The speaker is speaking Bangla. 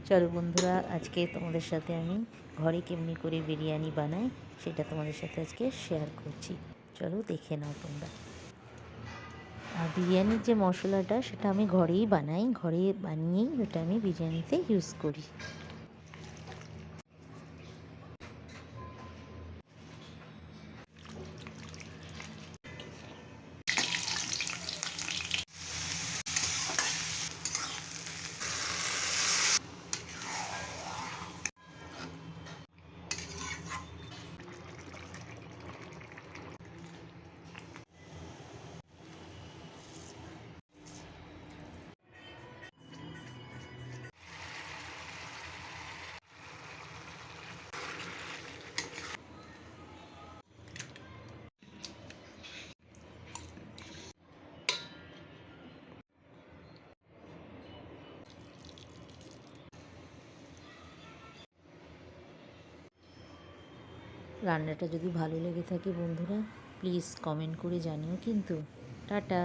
চলো বন্ধুরা, আজকে তোমাদের সাথে আমি ঘরে কেমনি করে বিরিয়ানি বানাই সেটা তোমাদের সাথে আজকে শেয়ার করছি। চলো দেখে নাও তোমরা। আর বিরিয়ানির যে মশলাটা সেটা আমি ঘরেই বানাই, ঘরে বানিয়েই ওটা আমি বিরিয়ানিতে ইউজ করি। রান্নাটা যদি ভালো লেগে থাকে বন্ধুরা, প্লিজ কমেন্ট করে জানিও কিন্তু। টাটা।